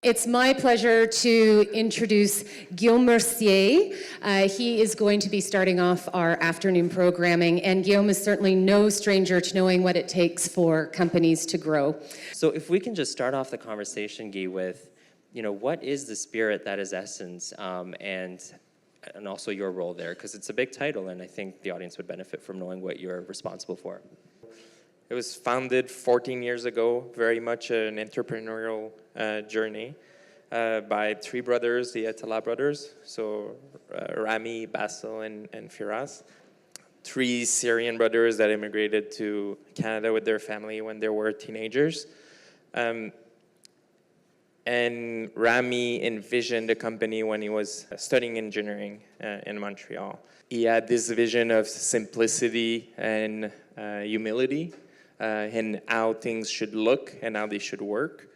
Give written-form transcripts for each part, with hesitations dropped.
It's my pleasure to introduce Guillaume Mercier. He is going to be starting off our afternoon programming, and Guillaume is certainly no stranger to knowing what it takes for companies to grow. So if we can just start off the conversation, Guy, with, what is the spirit that is SSENSE, and also your role there, because it's a big title, and I think the audience would benefit from knowing what you're responsible for. It was founded 14 years ago, very much an entrepreneurial journey by three brothers, the Atala brothers, so Rami, Basil, and Firas. Three Syrian brothers that immigrated to Canada with their family when they were teenagers. And Rami envisioned the company when he was studying engineering in Montreal. He had this vision of simplicity and humility and how things should look and how they should work,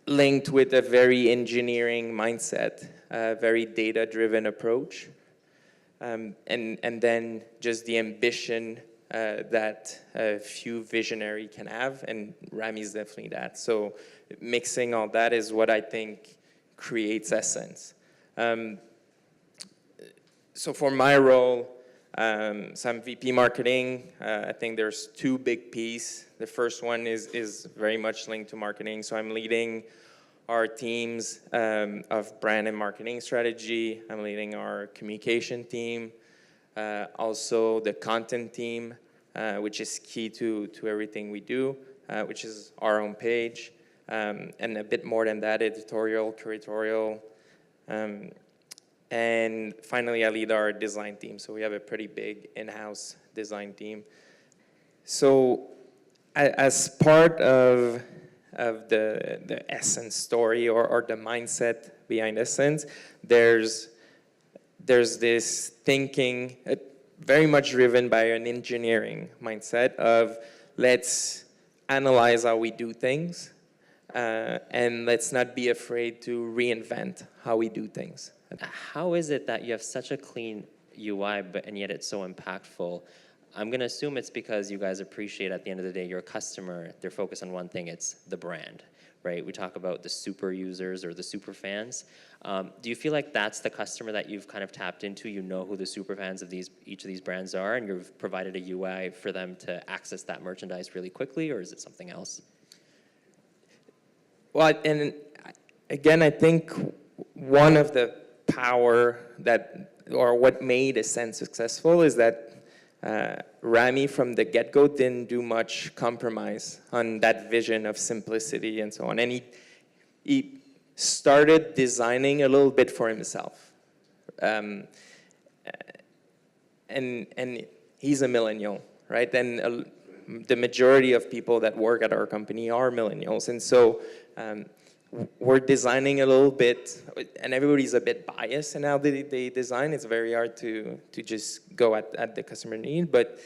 linked with a very engineering mindset, a very data-driven approach, and then just the ambition that a few visionary can have, and Rami's definitely that. So mixing all that is what I think creates SSENSE. So for my role, so I'm VP Marketing. I think there's two big pieces. The first one is very much linked to marketing. So I'm leading our teams of brand and marketing strategy. I'm leading our communication team, also the content team, which is key to everything we do, which is our own page, and a bit more than that, editorial, curatorial. And finally, I lead our design team. So we have a pretty big in-house design team. So as part of the SSENSE story or the mindset behind SSENSE, there's this thinking, very much driven by an engineering mindset of let's analyze how we do things, and let's not be afraid to reinvent how we do things. How is it that you have such a clean UI, and yet it's so impactful? I'm going to assume it's because you guys appreciate, at the end of the day, your customer, they're focused on one thing, it's the brand, right? We talk about the super users or the super fans. Do you feel like that's the customer that you've kind of tapped into? You know who the super fans of each of these brands are, and you've provided a UI for them to access that merchandise really quickly, or is it something else? Well, and again, I think one of the power or what made SSENSE successful is that Rami from the get-go didn't do much compromise on that vision of simplicity and so on. And he started designing a little bit for himself. And he's a millennial, right? And the majority of people that work at our company are millennials. And so we're designing a little bit, and everybody's a bit biased in how they design. It's very hard to just go at the customer need, but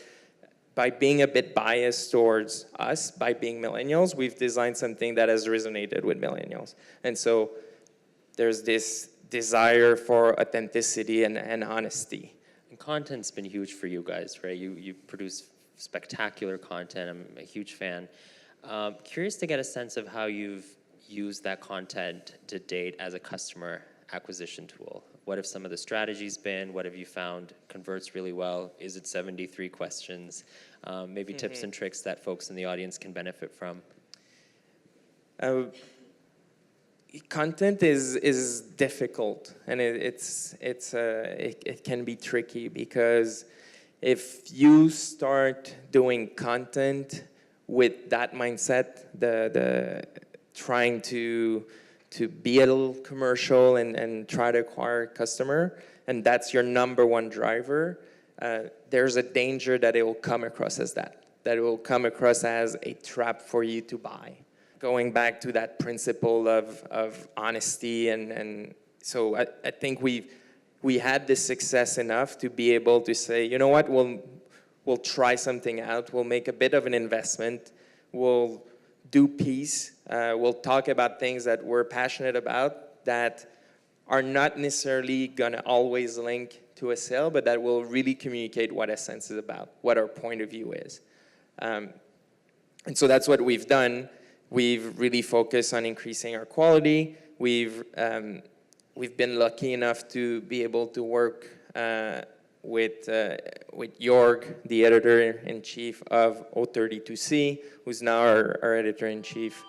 by being a bit biased towards us, by being millennials, we've designed something that has resonated with millennials. And so there's this desire for authenticity and honesty. And content's been huge for you guys, right? You produce spectacular content. I'm a huge fan. Curious to get a sense of how you've use that content to date as a customer acquisition tool. What have some of the strategies been? What have you found converts really well? Is it 73 questions? Maybe tips and tricks that folks in the audience can benefit from. Content is difficult, and it can be tricky, because if you start doing content with that mindset, the trying to be a little commercial and try to acquire a customer, and that's your number one driver, there's a danger that it will come across as that it will come across as a trap for you to buy. Going back to that principle of honesty, and so I think we had this success enough to be able to say, you know what, we'll try something out, we'll make a bit of an investment, we'll do peace. We'll talk about things that we're passionate about that are not necessarily going to always link to a sale, but that will really communicate what SSENSE is about, what our point of view is. And so that's what we've done. we've really focused on increasing our quality. We've been lucky enough to be able to work with Jorg, the editor-in-chief of O32C, who's now our editor-in-chief.